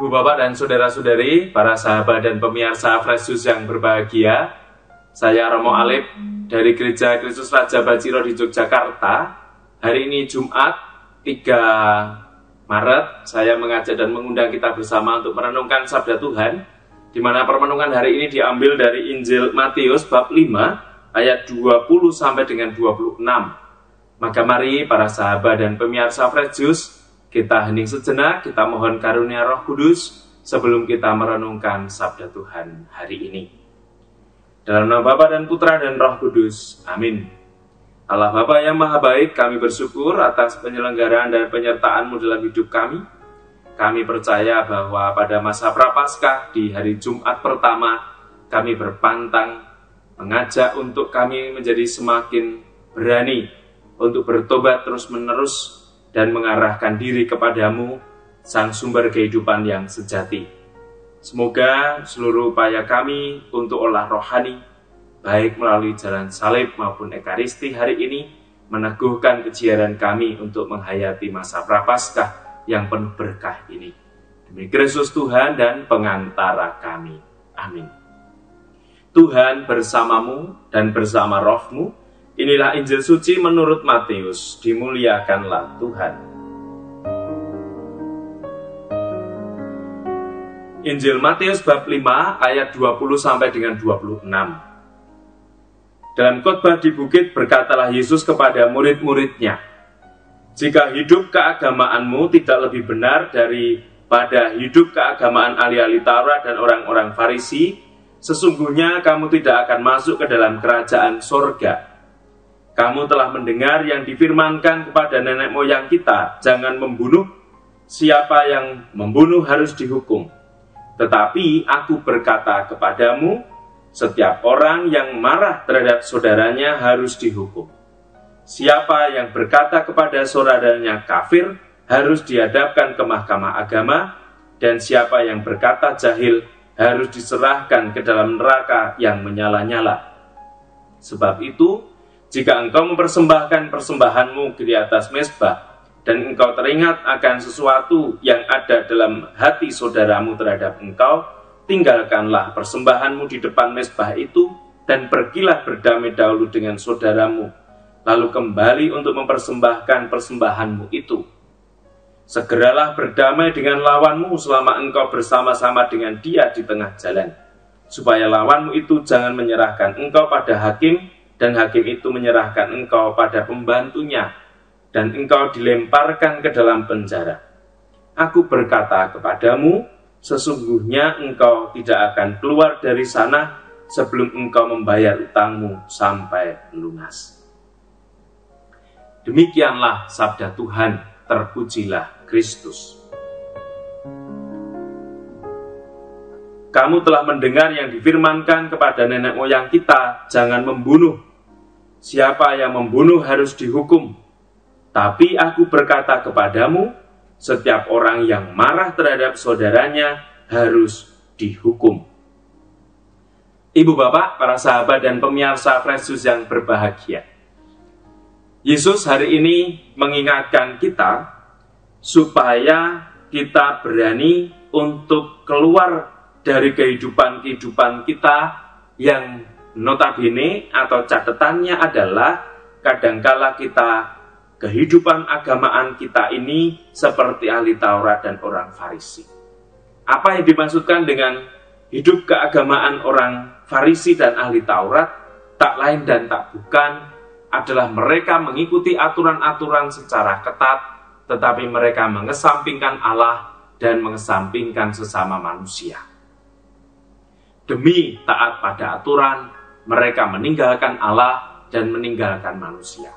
Ibu, Bapak, dan Saudara-saudari, para sahabat dan pemirsa Fresh Juice yang berbahagia, saya Romo Alip dari Gereja Kristus Raja Baciro di Yogyakarta. Hari ini Jumat 3 Maret, saya mengajak dan mengundang kita bersama untuk merenungkan Sabda Tuhan, di mana permenungan hari ini diambil dari Injil Matius bab 5 ayat 20 sampai dengan 26. Maka mari para sahabat dan pemirsa Fresh Juice, kita hening sejenak, kita mohon karunia Roh Kudus sebelum kita merenungkan Sabda Tuhan hari ini. Dalam nama Bapa dan Putra dan Roh Kudus, amin. Allah Bapa yang Maha Baik, kami bersyukur atas penyelenggaraan dan penyertaan-Mu dalam hidup kami. Kami percaya bahwa pada masa Prapaskah di hari Jumat pertama, kami berpantang mengajak untuk kami menjadi semakin berani untuk bertobat terus-menerus dan mengarahkan diri kepadamu, Sang Sumber kehidupan yang sejati. Semoga seluruh upaya kami untuk olah rohani, baik melalui jalan salib maupun ekaristi hari ini, meneguhkan kejiaran kami untuk menghayati masa Prapaskah yang penuh berkah ini. Demi Kristus Tuhan dan pengantara kami. Amin. Tuhan bersamamu dan bersama rohmu. Inilah Injil suci menurut Matius. Dimuliakanlah Tuhan. Injil Matius bab 5 ayat 20 sampai dengan 26. Dalam khotbah di bukit berkatalah Yesus kepada murid-muridnya, "Jika hidup keagamaanmu tidak lebih benar daripada hidup keagamaan ahli-ahli Taurat dan orang-orang Farisi, sesungguhnya kamu tidak akan masuk ke dalam kerajaan sorga. Kamu telah mendengar yang difirmankan kepada nenek moyang kita, jangan membunuh, siapa yang membunuh harus dihukum. Tetapi aku berkata kepadamu, setiap orang yang marah terhadap saudaranya harus dihukum. Siapa yang berkata kepada saudaranya kafir harus dihadapkan ke mahkamah agama, dan siapa yang berkata jahil harus diserahkan ke dalam neraka yang menyala-nyala. Sebab itu, jika engkau mempersembahkan persembahanmu di atas mezbah, dan engkau teringat akan sesuatu yang ada dalam hati saudaramu terhadap engkau, tinggalkanlah persembahanmu di depan mezbah itu, dan pergilah berdamai dahulu dengan saudaramu, lalu kembali untuk mempersembahkan persembahanmu itu. Segeralah berdamai dengan lawanmu selama engkau bersama-sama dengan dia di tengah jalan, supaya lawanmu itu jangan menyerahkan engkau pada hakim, dan hakim itu menyerahkan engkau pada pembantunya, dan engkau dilemparkan ke dalam penjara. Aku berkata kepadamu, sesungguhnya engkau tidak akan keluar dari sana sebelum engkau membayar utangmu sampai lunas." Demikianlah sabda Tuhan, terpujilah Kristus. Kamu telah mendengar yang difirmankan kepada nenek moyang kita, jangan membunuh. Siapa yang membunuh harus dihukum. Tapi aku berkata kepadamu, setiap orang yang marah terhadap saudaranya harus dihukum. Ibu, Bapak, para sahabat dan pemirsa Fresh Juice yang berbahagia, Yesus hari ini mengingatkan kita supaya kita berani untuk keluar dari kehidupan kita yang notabene atau catatannya adalah kadangkala kita kehidupan agamaan kita ini seperti ahli Taurat dan orang Farisi. Apa yang dimaksudkan dengan hidup keagamaan orang Farisi dan ahli Taurat? Tak lain dan tak bukan adalah mereka mengikuti aturan-aturan secara ketat, tetapi mereka mengesampingkan Allah dan mengesampingkan sesama manusia. Demi taat pada aturan, mereka meninggalkan Allah dan meninggalkan manusia.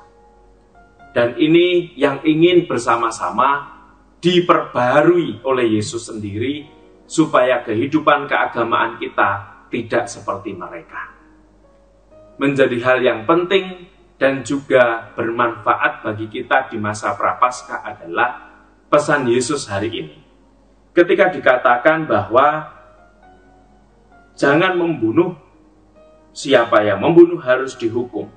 Dan ini yang ingin bersama-sama diperbarui oleh Yesus sendiri, supaya kehidupan keagamaan kita tidak seperti mereka. Menjadi hal yang penting dan juga bermanfaat bagi kita di masa Prapaskah adalah pesan Yesus hari ini. Ketika dikatakan bahwa jangan membunuh, siapa yang membunuh harus dihukum.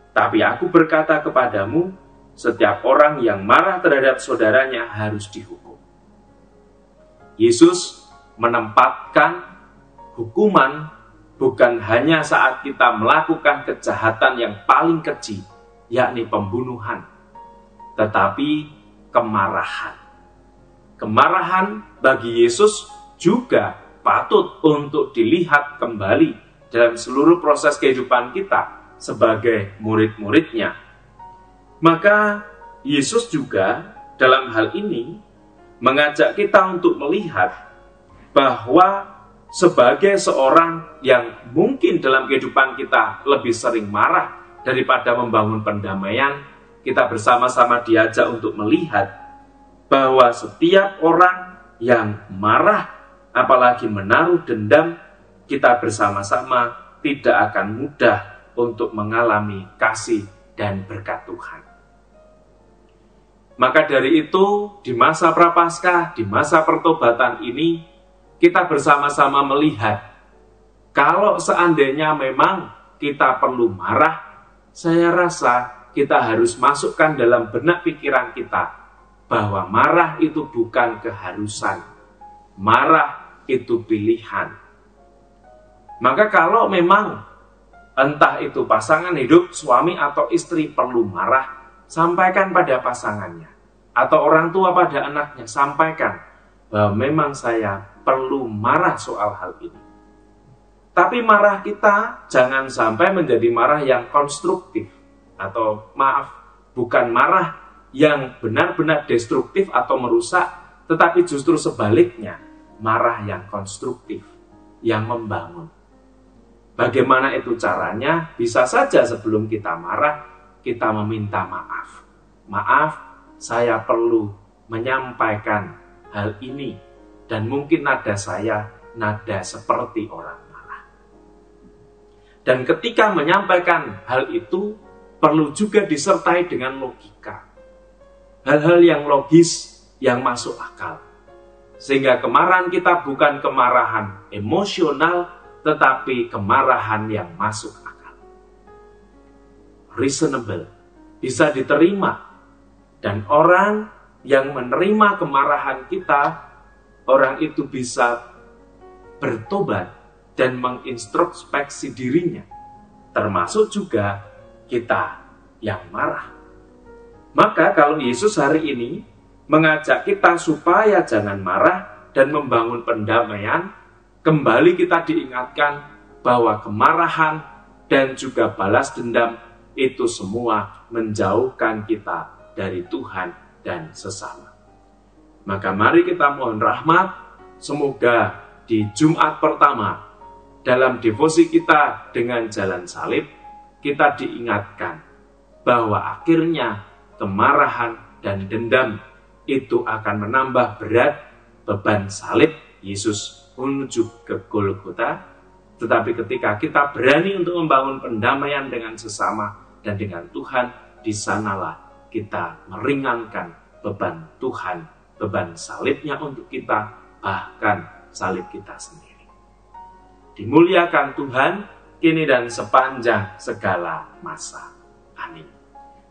Tapi aku berkata kepadamu, setiap orang yang marah terhadap saudaranya harus dihukum. Yesus menempatkan hukuman bukan hanya saat kita melakukan kejahatan yang paling keji, yakni pembunuhan, tetapi kemarahan. Kemarahan bagi Yesus juga patut untuk dilihat kembali dalam seluruh proses kehidupan kita sebagai murid-muridnya. Maka Yesus juga dalam hal ini mengajak kita untuk melihat bahwa sebagai seorang yang mungkin dalam kehidupan kita lebih sering marah daripada membangun pendamaian, kita bersama-sama diajak untuk melihat bahwa setiap orang yang marah, apalagi menaruh dendam, kita bersama-sama tidak akan mudah untuk mengalami kasih dan berkat Tuhan. Maka dari itu, di masa Prapaskah, di masa pertobatan ini, kita bersama-sama melihat, kalau seandainya memang kita perlu marah, saya rasa kita harus masukkan dalam benak pikiran kita, bahwa marah itu bukan keharusan, marah itu pilihan. Maka kalau memang entah itu pasangan hidup, suami atau istri perlu marah, sampaikan pada pasangannya, atau orang tua pada anaknya, sampaikan bahwa memang saya perlu marah soal hal ini. Tapi marah kita jangan sampai menjadi marah yang konstruktif, atau bukan marah yang benar-benar destruktif atau merusak, tetapi justru sebaliknya, marah yang konstruktif, yang membangun. Bagaimana itu caranya? Bisa saja sebelum kita marah, kita meminta maaf. Maaf, saya perlu menyampaikan hal ini, dan mungkin nada saya nada seperti orang marah. Dan ketika menyampaikan hal itu, perlu juga disertai dengan logika. Hal-hal yang logis, yang masuk akal. Sehingga kemarahan kita bukan kemarahan emosional, tetapi kemarahan yang masuk akal. Reasonable, bisa diterima. Dan orang yang menerima kemarahan kita, orang itu bisa bertobat dan mengintrospeksi dirinya, termasuk juga kita yang marah. Maka kalau Yesus hari ini mengajak kita supaya jangan marah dan membangun pendamaian, kembali kita diingatkan bahwa kemarahan dan juga balas dendam itu semua menjauhkan kita dari Tuhan dan sesama. Maka mari kita mohon rahmat, semoga di Jumat pertama dalam devosi kita dengan jalan salib, kita diingatkan bahwa akhirnya kemarahan dan dendam itu akan menambah berat beban salib Yesus menuju ke Golgota. Tetapi ketika kita berani untuk membangun pendamaian dengan sesama dan dengan Tuhan, di sanalah kita meringankan beban Tuhan, beban salibnya untuk kita, bahkan salib kita sendiri. Dimuliakan Tuhan, kini dan sepanjang segala masa. Amin.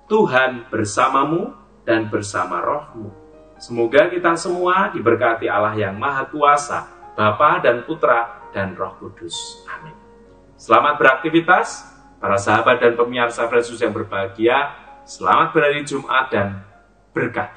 Tuhan bersamamu dan bersama rohmu. Semoga kita semua diberkati Allah yang Maha Kuasa, Bapa dan Putra dan Roh Kudus. Amin. Selamat beraktivitas, para sahabat dan pemirsa Yesus yang berbahagia. Selamat berhari Jumat dan berkah.